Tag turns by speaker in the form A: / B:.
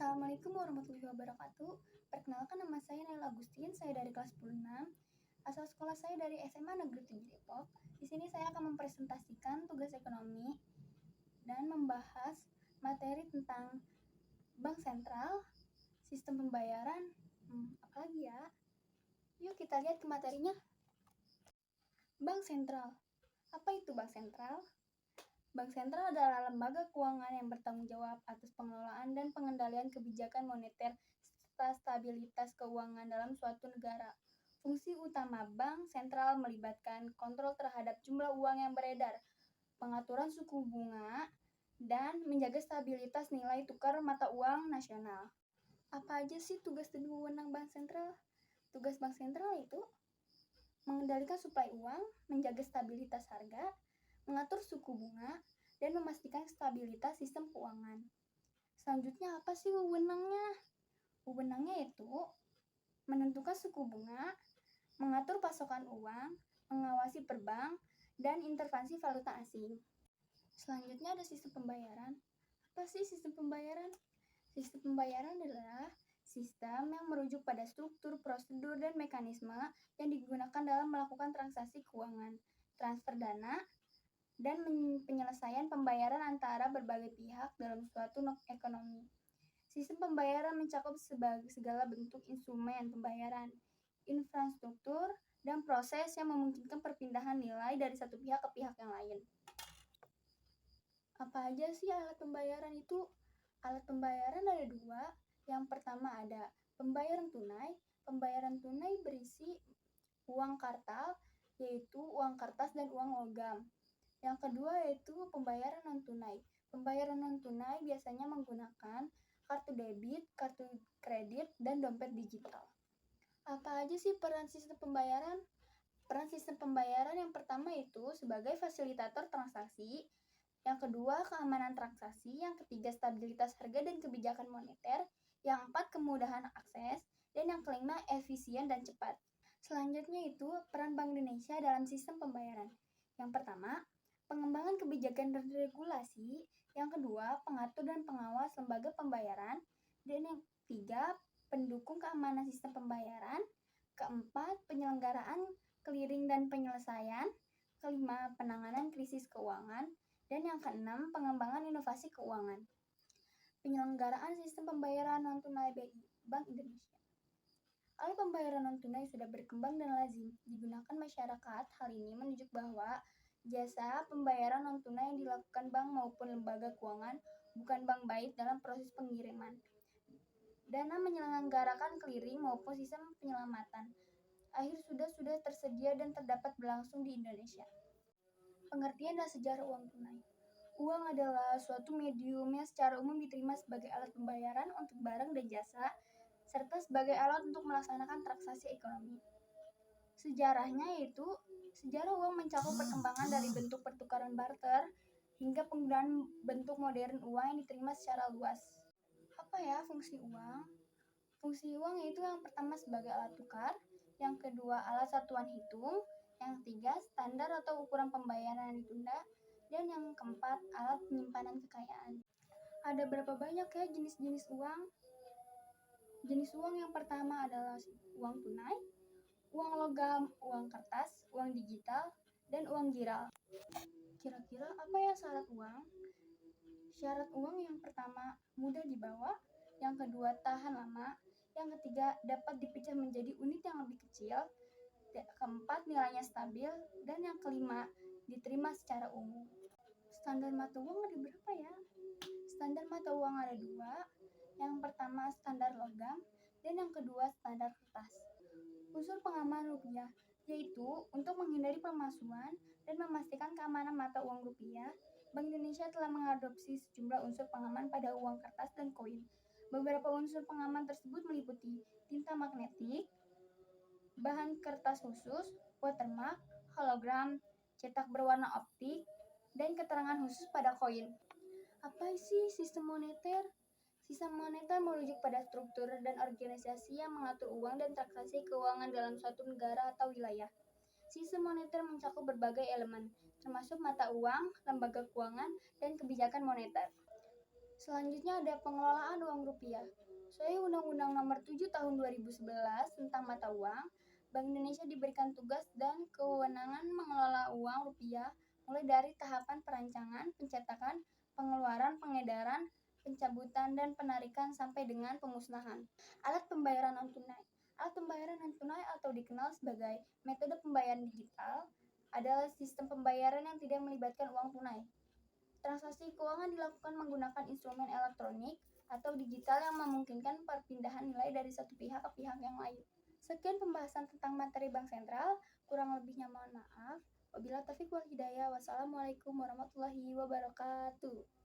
A: Assalamualaikum warahmatullahi wabarakatuh. Perkenalkan, nama saya Naila Agustin, saya dari kelas 10 Asal sekolah saya dari SMA Negeri 7 Depok. Di sini saya akan mempresentasikan tugas ekonomi dan membahas materi tentang bank sentral, sistem pembayaran, apalagi ya. Yuk kita lihat ke materinya. Bank sentral. Apa itu bank sentral? Bank sentral adalah lembaga keuangan yang bertanggung jawab atas pengelolaan dan pengendalian kebijakan moneter serta stabilitas keuangan dalam suatu negara. Fungsi utama bank sentral melibatkan kontrol terhadap jumlah uang yang beredar, pengaturan suku bunga, dan menjaga stabilitas nilai tukar mata uang nasional. Apa aja sih tugas dan wewenang bank sentral? Tugas bank sentral itu mengendalikan suplai uang, menjaga stabilitas harga, mengatur suku bunga, dan memastikan stabilitas sistem keuangan. Selanjutnya apa sih wewenangnya? Wewenangnya itu menentukan suku bunga, mengatur pasokan uang, mengawasi perbank, dan intervensi valuta asing. Selanjutnya ada sistem pembayaran. Apa sih sistem pembayaran? Sistem pembayaran adalah sistem yang merujuk pada struktur, prosedur, dan mekanisme yang digunakan dalam melakukan transaksi keuangan, transfer dana, dan penyelesaian pembayaran antara berbagai pihak dalam suatu ekonomi. Sistem pembayaran mencakup segala bentuk instrumen pembayaran, infrastruktur, dan proses yang memungkinkan perpindahan nilai dari satu pihak ke pihak yang lain. Apa aja sih alat pembayaran itu? Alat pembayaran ada dua. Yang pertama ada pembayaran tunai. Pembayaran tunai berisi uang kartal, yaitu uang kertas dan uang logam. Yang kedua yaitu pembayaran non-tunai. Pembayaran non-tunai biasanya menggunakan kartu debit, kartu kredit, dan dompet digital. Apa aja sih peran sistem pembayaran? Peran sistem pembayaran yang pertama itu sebagai fasilitator transaksi, yang kedua keamanan transaksi, yang ketiga stabilitas harga dan kebijakan moneter, yang empat kemudahan akses, dan yang kelima efisien dan cepat. Selanjutnya itu peran Bank Indonesia dalam sistem pembayaran. Yang pertama, pengembangan kebijakan dan regulasi, yang kedua, pengatur dan pengawas lembaga pembayaran, dan yang ketiga, pendukung keamanan sistem pembayaran, keempat, penyelenggaraan clearing dan penyelesaian, kelima, penanganan krisis keuangan, dan yang keenam, pengembangan inovasi keuangan. Penyelenggaraan sistem pembayaran non-tunai BI, Bank Indonesia. Alat pembayaran non-tunai sudah berkembang dan lazim digunakan masyarakat. Hal ini menunjuk bahwa jasa pembayaran non-tunai yang dilakukan bank maupun lembaga keuangan bukan bank baik dalam proses pengiriman dana, menyelenggarakan clearing maupun sistem penyelamatan akhir sudah tersedia dan terdapat berlangsung di Indonesia. Pengertian dan sejarah uang tunai. Uang adalah suatu medium yang secara umum diterima sebagai alat pembayaran untuk barang dan jasa, serta sebagai alat untuk melaksanakan transaksi ekonomi. Sejarahnya yaitu sejarah uang mencakup perkembangan dari bentuk pertukaran barter hingga penggunaan bentuk modern uang yang diterima secara luas. Apa ya fungsi uang? Fungsi uang yaitu yang pertama sebagai alat tukar, yang kedua alat satuan hitung, yang ketiga standar atau ukuran pembayaran yang ditunda, dan yang keempat alat penyimpanan kekayaan. Ada berapa banyak ya jenis-jenis uang? Jenis uang yang pertama adalah uang tunai, uang logam, uang kertas, uang digital, dan uang giral. Kira-kira apa ya syarat uang? Syarat uang yang pertama mudah dibawa, yang kedua tahan lama, yang ketiga dapat dipecah menjadi unit yang lebih kecil, keempat nilainya stabil, dan yang kelima diterima secara umum. Standar mata uang ada berapa ya? Standar mata uang ada dua. Yang pertama standar logam, dan yang kedua standar kertas. Unsur pengaman rupiah, yaitu untuk menghindari pemalsuan dan memastikan keamanan mata uang rupiah, Bank Indonesia telah mengadopsi sejumlah unsur pengaman pada uang kertas dan koin. Beberapa unsur pengaman tersebut meliputi tinta magnetik, bahan kertas khusus, watermark, hologram, cetak berwarna optik, dan keterangan khusus pada koin. Apa sih sistem moneter? Sistem moneter merujuk pada struktur dan organisasi yang mengatur uang dan transaksi keuangan dalam suatu negara atau wilayah. Sistem moneter mencakup berbagai elemen, termasuk mata uang, lembaga keuangan, dan kebijakan moneter. Selanjutnya ada pengelolaan uang rupiah. Sesuai Undang-Undang Nomor 7 Tahun 2011 tentang mata uang, Bank Indonesia diberikan tugas dan kewenangan mengelola uang rupiah mulai dari tahapan perancangan, pencetakan, pengeluaran, pengedaran, pencabutan, dan penarikan sampai dengan pemusnahan. Alat pembayaran non-tunai. Alat pembayaran non-tunai atau dikenal sebagai metode pembayaran digital adalah sistem pembayaran yang tidak melibatkan uang tunai. Transaksi keuangan dilakukan menggunakan instrumen elektronik atau digital yang memungkinkan perpindahan nilai dari satu pihak ke pihak yang lain. Sekian pembahasan tentang materi bank sentral, kurang lebihnya mohon maaf. Wabillahi taufiq wal hidayah. Wassalamualaikum warahmatullahi wabarakatuh.